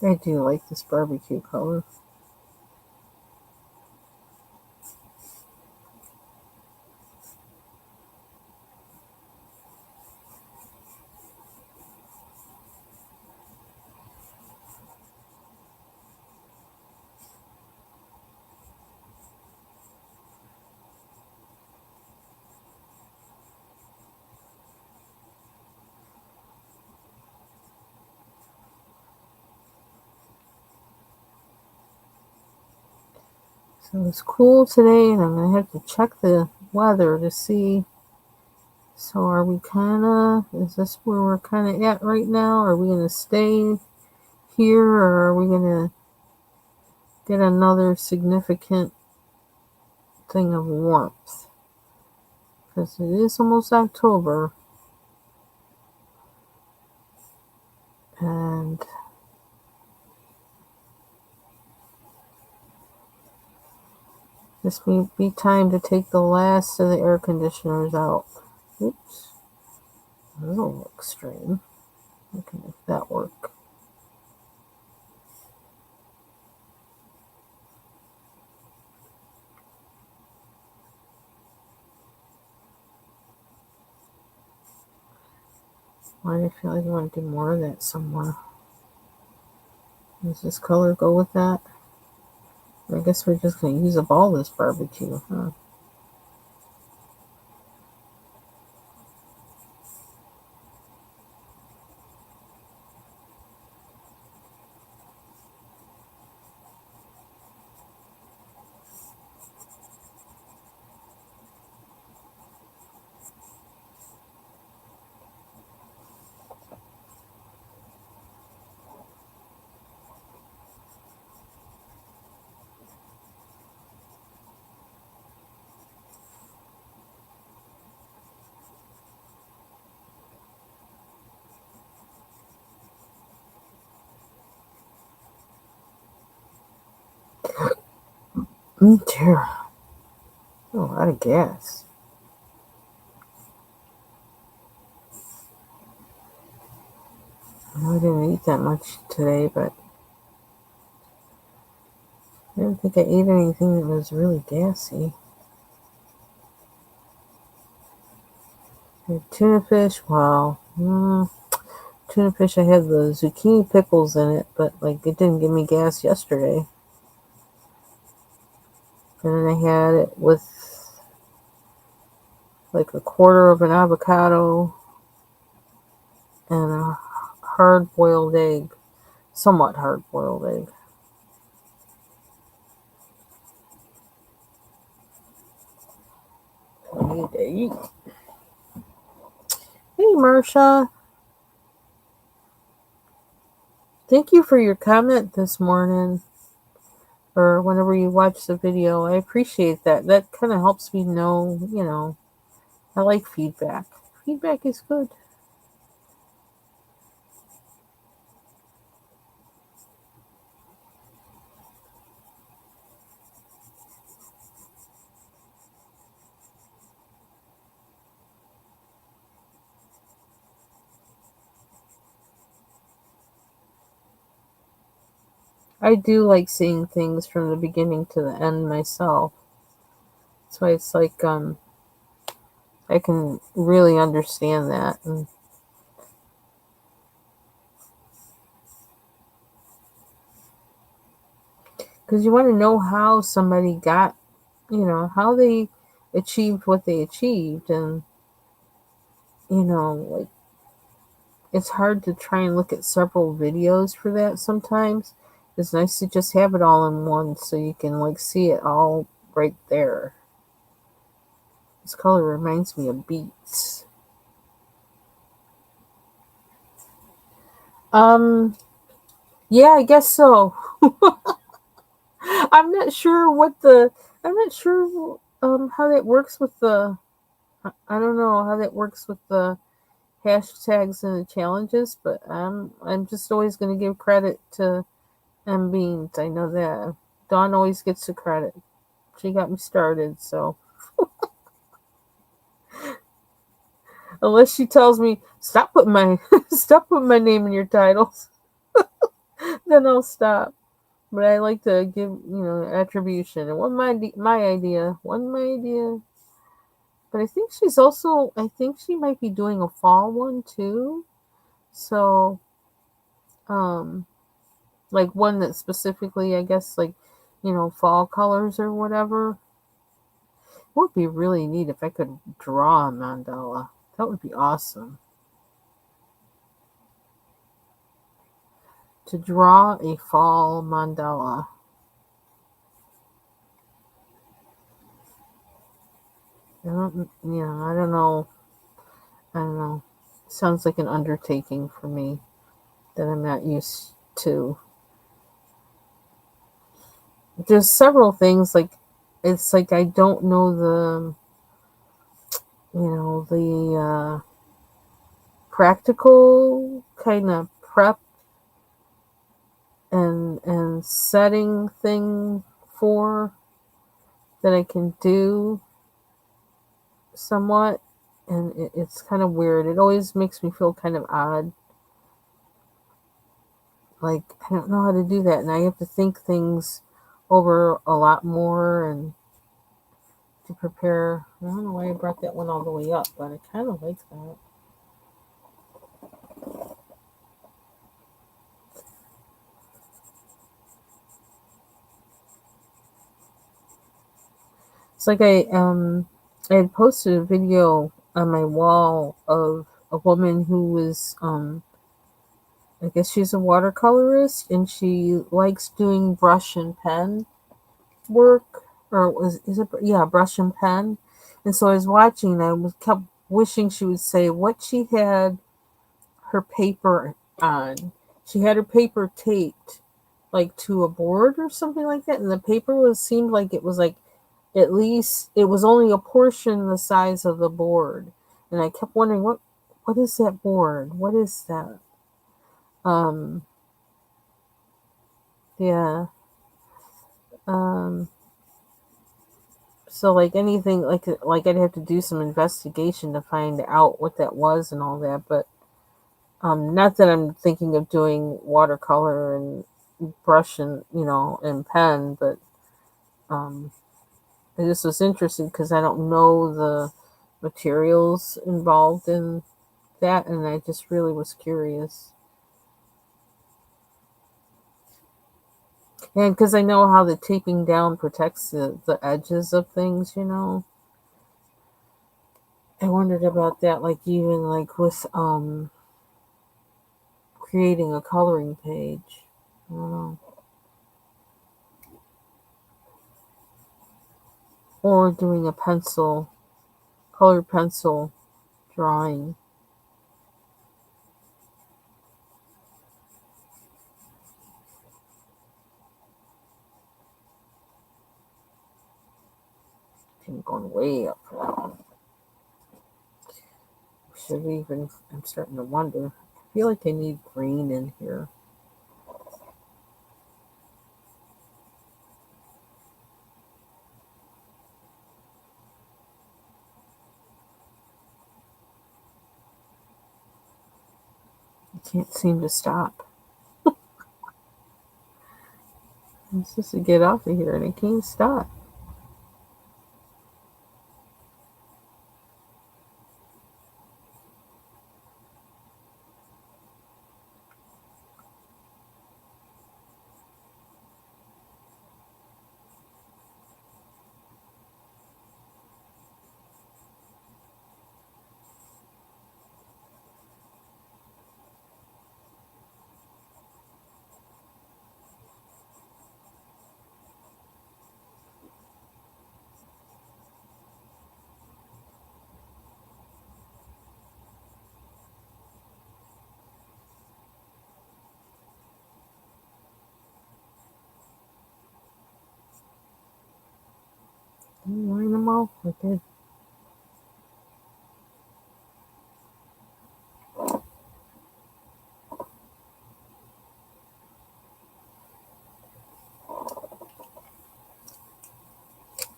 Speaker 1: I do like this barbecue color. So it's cool today, and I'm going to have to check the weather to see. So are we kind of, is this where we're kind of at right now? Are we going to stay here, or are we going to get another significant thing of warmth? Because it is almost October, and this may be time to take the last of the air conditioners out. Oops, that'll look strange. I can make that work. Why do I feel like I want to do more of that somewhere? Does this color go with that? I guess we're just going to use up all this barbecue, huh? Dear. A lot of gas. I didn't eat that much today, but I didn't think I ate anything that was really gassy. Tuna fish, wow. Tuna fish, I had the zucchini pickles in it, but like it didn't give me gas yesterday. And then I had it with like a quarter of an avocado and a hard boiled egg. Somewhat hard boiled egg. I need to eat. Hey, Marcia. Thank you for your comment this morning. or whenever you watch the video. I appreciate that. That kind of helps me know, I like feedback. Feedback is good. I do like seeing things from the beginning to the end myself. That's why it's like I can really understand that, and because you want to know how somebody got, how they achieved what they achieved, and like it's hard to try and look at several videos for that sometimes. It's nice to just have it all in one so you can like see it all right there. This color reminds me of beets. Um, yeah, I guess so. I'm not sure I'm not sure how that works with the I don't know how that works with the hashtags and the challenges, but I'm just always going to give credit to M Beans. I know that Dawn always gets the credit. She got me started, so unless she tells me stop putting my stop putting my name in your titles, then I'll stop. But I like to give attribution. It wasn't my idea. Wasn't my idea. But I think she might be doing a fall one too. So um like one that specifically, I guess, like fall colors or whatever. It would be really neat if I could draw a mandala. That would be awesome. To draw a fall mandala. I don't know. I don't know. Sounds like an undertaking for me that I'm not used to. There's several things like it's like I don't know the practical kind of prep and setting thing for that I can do somewhat, and it's kind of weird. It always makes me feel kind of odd, like I don't know how to do that, and I have to think things over a lot more and to prepare. I don't know why I brought that one all the way up, but I kind of like that. It's like I had posted a video on my wall of a woman who was I guess she's a watercolorist and she likes doing brush and pen work, or was is it yeah, brush and pen. And so I was watching, I was kept wishing she would say what she had her paper on. She had her paper taped like to a board or something like that, and the paper was seemed like it was like at least it was only a portion the size of the board. And I kept wondering what is that board? What is that? Um yeah. Um so like anything like I'd have to do some investigation to find out what that was and all that, but not that I'm thinking of doing watercolor and brush and and pen, but um I just was interested because I don't know the materials involved in that, and I just really was curious. And because I know how the taping down protects the edges of things. I wondered about that, like even like with creating a coloring page. I don't know. Or doing a colored pencil drawing. I'm going way up for that one. Should we even? I'm starting to wonder. I feel like I need green in here. I can't seem to stop. I'm supposed to get off of here and I can't stop. Did I line them all? I did.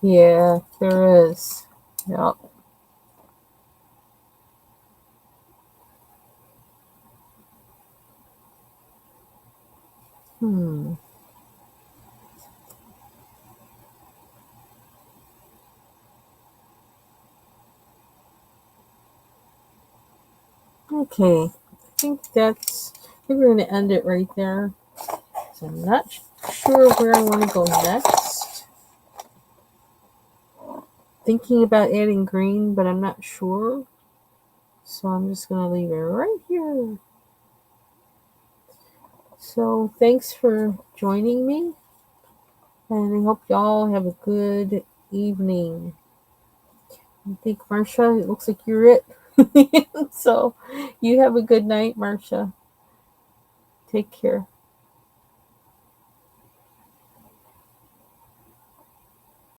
Speaker 1: Yeah, there is. Yep. Hmm. Okay. I think we're going to end it right there. So I'm not sure where I want to go next. Thinking about adding green, but I'm not sure. So I'm just going to leave it right here. So thanks for joining me. And I hope y'all have a good evening. I think, Marcia, it looks like you're it. So you have a good night, Marcia. Take care.